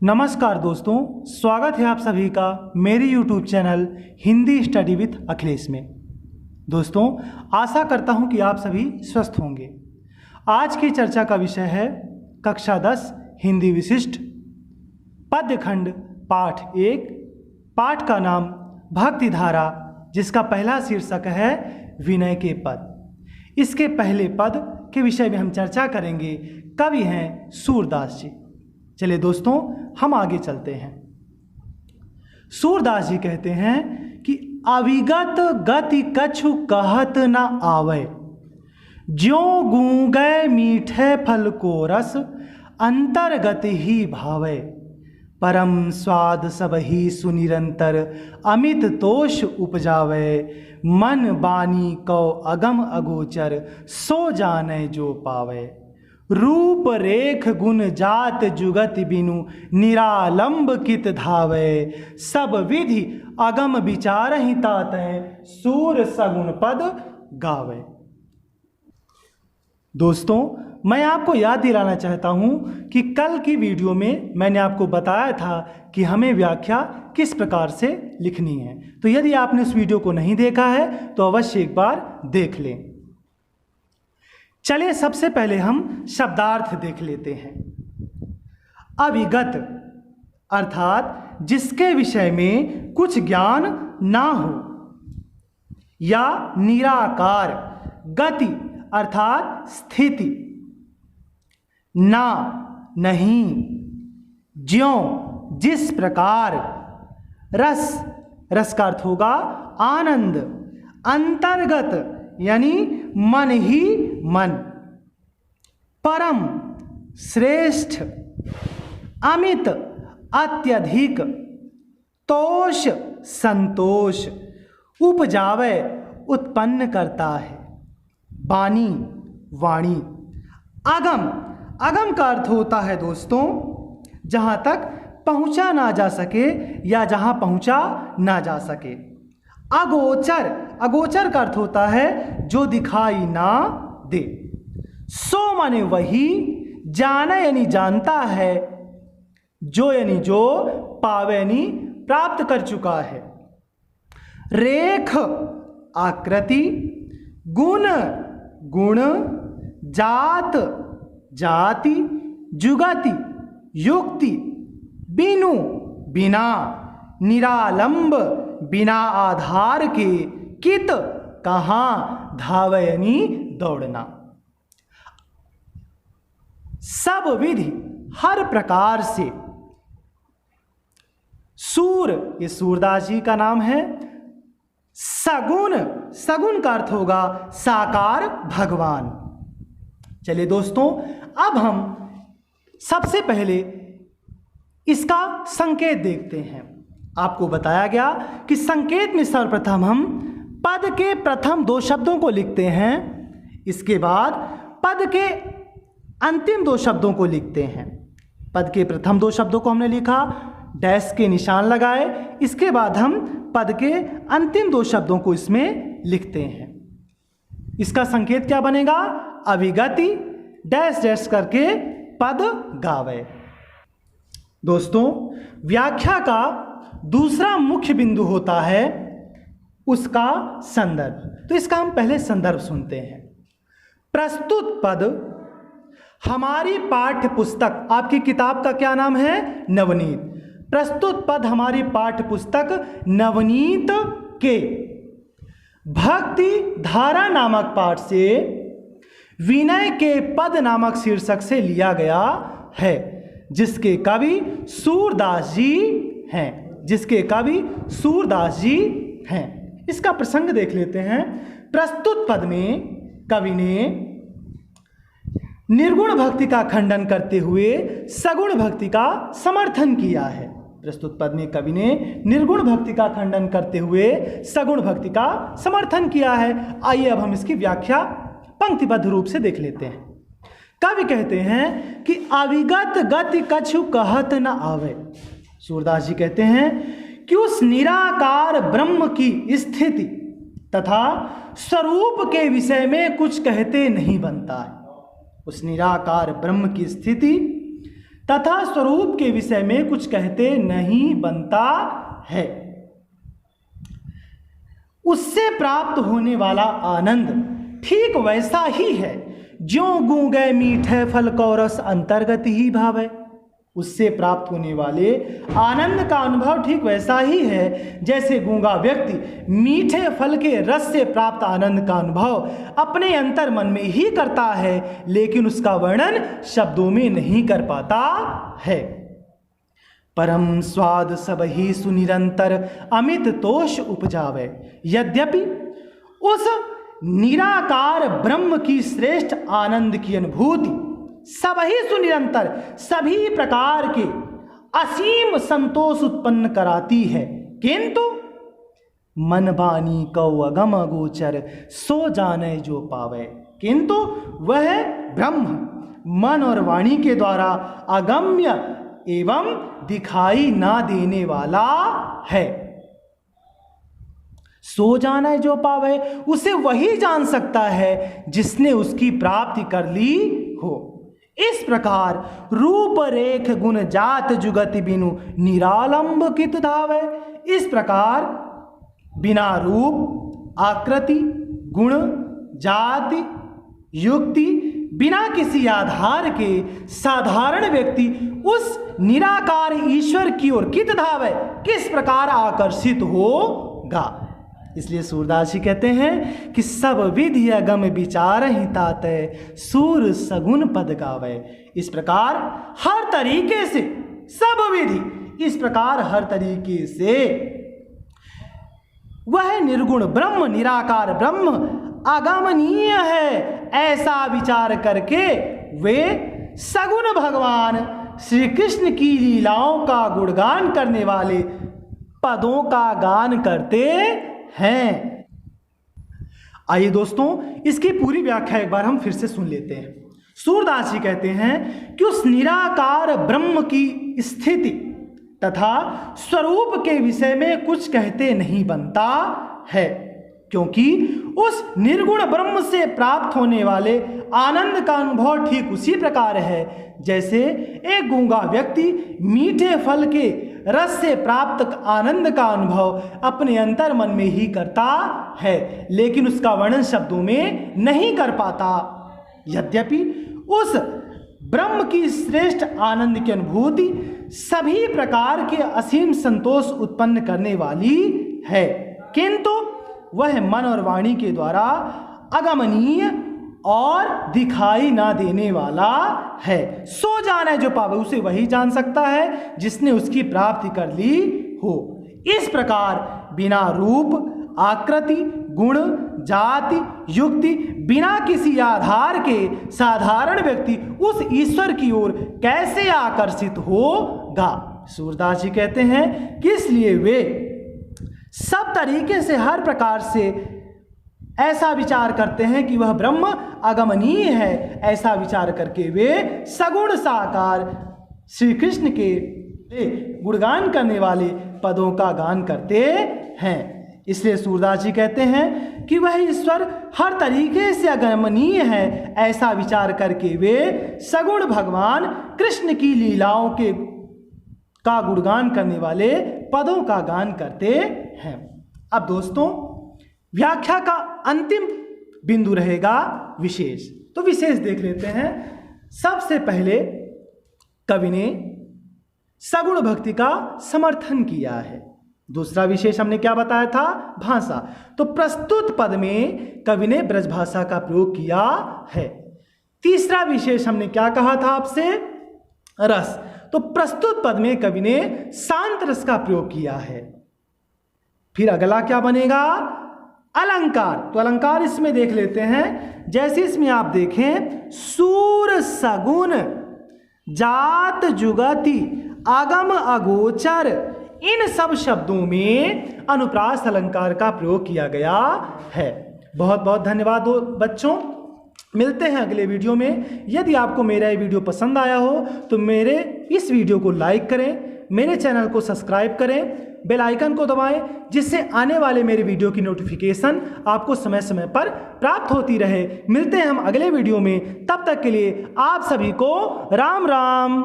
नमस्कार दोस्तों, स्वागत है आप सभी का मेरे YouTube channel Hindi study with Akhilesh में। दोस्तों, आशा करता हूं कि आप सभी स्वस्थ होंगे। आज की चर्चा का विषय है कक्षा 10 हिंदी विशिष्ट पद्यखंड पाठ 1। पाठ का नाम भक्ति धारा, जिसका पहला शीर्षक है विनय के पद। इसके पहले पद के विषय में हम चर्चा करेंगे। कवि हैं सूरदास जी। चलिए दोस्तों, हम आगे चलते हैं। सूरदास जी कहते हैं कि अविगत गति कछु कहत न आवे, ज्यों गूंगे मीठे फल को रस अंतर्गत ही भावे। परम स्वाद सब ही सुनिरंतर अमित तोष उपजावे। मन बानी कौ अगम अगोचर सो जाने जो पावे। रूप रेख गुण जात जुगत बिनु निरालंब कित धावे। सब विधि अगम विचार ही तातै सूर सगुण पद गावे। दोस्तों, मैं आपको याद दिलाना चाहता हूं कि कल की वीडियो में मैंने आपको बताया था कि हमें व्याख्या किस प्रकार से लिखनी है। तो यदि आपने उस वीडियो को नहीं देखा है तो अवश्य एक बार देख लें। चलिए, सबसे पहले हम शब्दार्थ देख लेते हैं। अविगत अर्थात जिसके विषय में कुछ ज्ञान ना हो, या निराकार गति अर्थात स्थिति, ना नहीं, ज्यों जिस प्रकार, रस का अर्थ होगा आनंद, अंतर्गत यानी मन ही मन, परम श्रेष्ठ, अमित अत्यधिक, तोष संतोष, उपजावे उत्पन्न करता है, बानी वाणी। अगम का अर्थ होता है दोस्तों जहाँ तक पहुँचा ना जा सके या जहाँ पहुँचा ना जा सके। अगोचर का अर्थ होता है जो दिखाई ना दे। सो माने वही, जाने यानी जानता है, जो यानी जो, पावे यानी प्राप्त कर चुका है। रेख आकृति, गुण जात जाति, जुगति युक्ति, बिनु बिना, निरालंब बिना आधार के, कित कहाँ, धावे यानी दौड़ना। सब विधि हर प्रकार से। सूर, ये सूरदास जी का नाम है। सगुण का अर्थ होगा साकार भगवान। चलिए दोस्तों, अब हम सबसे पहले इसका संकेत देखते हैं। आपको बताया गया कि संकेत में सर्वप्रथम हम पद के प्रथम दो शब्दों को लिखते हैं, इसके बाद पद के अंतिम दो शब्दों को लिखते हैं। पद के प्रथम दो शब्दों को हमने लिखा, डैश के निशान लगाए, इसके बाद हम पद के अंतिम दो शब्दों को इसमें लिखते हैं। इसका संकेत क्या बनेगा? अविगति डैश डैश करके पद गावे। दोस्तों, व्याख्या का दूसरा मुख्य बिंदु होता है उसका संदर्भ। तो इसका हम पहले संदर्भ सुनते हैं। प्रस्तुत पद हमारी पाठ्य पुस्तक, आपकी किताब का क्या नाम है? नवनीत। प्रस्तुत पद हमारी पाठ्य पुस्तक नवनीत के भक्ति धारा नामक पाठ से विनय के पद नामक शीर्षक से लिया गया है, जिसके कवि सूरदास जी हैं। इसका प्रसंग देख लेते हैं। प्रस्तुत पद में कवि ने निर्गुण भक्ति का खंडन करते हुए सगुण भक्ति का समर्थन किया है। प्रस्तुत पद में कवि ने निर्गुण भक्ति का खंडन करते हुए सगुण भक्ति का समर्थन किया है। आइए अब हम इसकी व्याख्या पंक्तिबद्ध रूप से देख लेते हैं। कवि कहते हैं कि अविगत गति कछु कहत न आवे। सूरदास जी कहते हैं कि उस निराकार ब्रह्म की स्थिति तथा स्वरूप के विषय में कुछ कहते नहीं बनता है। उस निराकार ब्रह्म की स्थिति तथा स्वरूप के विषय में कुछ कहते नहीं बनता है। उससे प्राप्त होने वाला आनंद ठीक वैसा ही है ज्यों गूंगे मीठे फल को रस अंतर्गत ही भावे। उससे प्राप्त होने वाले आनंद का अनुभव ठीक वैसा ही है जैसे गूंगा व्यक्ति मीठे फल के रस से प्राप्त आनंद का अनुभव अपने अंतर मन में ही करता है, लेकिन उसका वर्णन शब्दों में नहीं कर पाता है। परम स्वाद सब ही सुनिरंतर अमित तोष उपजावे। यद्यपि उस निराकार ब्रह्म की श्रेष्ठ आनंद की अनुभूति सब ही सुनिरंतर सभी प्रकार के असीम संतोष उत्पन्न कराती है, किंतु मन बानी कौ अगम अगोचर सो जाने जो पावे। किंतु वह ब्रह्म मन और वाणी के द्वारा अगम्य एवं दिखाई ना देने वाला है। सो जाने जो पावे, उसे वही जान सकता है जिसने उसकी प्राप्ति कर ली हो। इस प्रकार रूप रेख गुण जात जुगति बिनु निरालंब कित धावे। इस प्रकार बिना रूप आकृति गुण जाति युक्ति बिना किसी आधार के साधारण व्यक्ति उस निराकार ईश्वर की ओर कित धावे, किस प्रकार आकर्षित होगा। इसलिए सूरदास जी कहते हैं कि सब विधि अगम विचार ही ताते सूर सगुन पद गावे। इस प्रकार हर तरीके से सब विधि, इस प्रकार हर तरीके से वह निर्गुण ब्रह्म निराकार ब्रह्म अगमनीय है, ऐसा विचार करके वे सगुण भगवान श्री कृष्ण की लीलाओं का गुणगान करने वाले पदों का गान करते हैं। आइए दोस्तों, इसकी पूरी व्याख्या एक बार हम फिर से सुन लेते हैं। सूरदास जी कहते हैं कि उस निराकार ब्रह्म की स्थिति तथा स्वरूप के विषय में कुछ कहते नहीं बनता है, क्योंकि उस निर्गुण ब्रह्म से प्राप्त होने वाले आनंद का अनुभव ठीक उसी प्रकार है जैसे एक गूंगा व्यक्ति मीठे फल के रस से प्राप्त आनंद का अनुभव अपने अंतर मन में ही करता है, लेकिन उसका वर्णन शब्दों में नहीं कर पाता। यद्यपि उस ब्रह्म की श्रेष्ठ आनंद की अनुभूति सभी प्रकार के असीम संतोष उत्पन्न करने वाली है, किंतु वह मन और वाणी के द्वारा अगमनीय और दिखाई ना देने वाला है। सो जाने जो पावे, उसे वही जान सकता है जिसने उसकी प्राप्ति कर ली हो। इस प्रकार बिना रूप आकृति गुण जाति युक्ति बिना किसी आधार के साधारण व्यक्ति उस ईश्वर की ओर कैसे आकर्षित होगा। सूरदास जी कहते हैं कि इसलिए वे सब तरीके से हर प्रकार से ऐसा विचार करते हैं कि वह ब्रह्म अगमनीय है। ऐसा विचार करके वे सगुण साकार श्री कृष्ण के गुणगान करने वाले पदों का गान करते हैं। इसलिए सूरदास जी कहते हैं कि वह ईश्वर हर तरीके से अगमनीय है। ऐसा विचार करके वे सगुण भगवान कृष्ण की लीलाओं के का गुणगान करने वाले पदों का गान करते हैं। अब दोस्तों, व्याख्या का अंतिम बिंदु रहेगा विशेष। तो विशेष देख लेते हैं। सबसे पहले कवि ने सगुण भक्ति का समर्थन किया है। दूसरा विशेष हमने क्या बताया था? भाषा। तो प्रस्तुत पद में कवि ने ब्रजभाषा का प्रयोग किया है। तीसरा विशेष हमने क्या कहा था आपसे? रस। तो प्रस्तुत पद में कवि ने शांत रस का प्रयोग किया है। फिर अगला क्या बनेगा? अलंकार। तो अलंकार इसमें देख लेते हैं। जैसे इसमें आप देखें, सूर सगुन जात जुगति आगम अगोचर, इन सब शब्दों में अनुप्रास अलंकार का प्रयोग किया गया है। बहुत बहुत धन्यवाद बच्चों। मिलते हैं अगले वीडियो में। यदि आपको मेरा ये वीडियो पसंद आया हो तो मेरे इस वीडियो को लाइक करें, मेरे चैनल को सब्सक्राइब करें, बेल आइकन को दबाएं, जिससे आने वाले मेरे वीडियो की नोटिफिकेशन आपको समय समय पर प्राप्त होती रहे। मिलते हैं हम अगले वीडियो में। तब तक के लिए आप सभी को राम राम।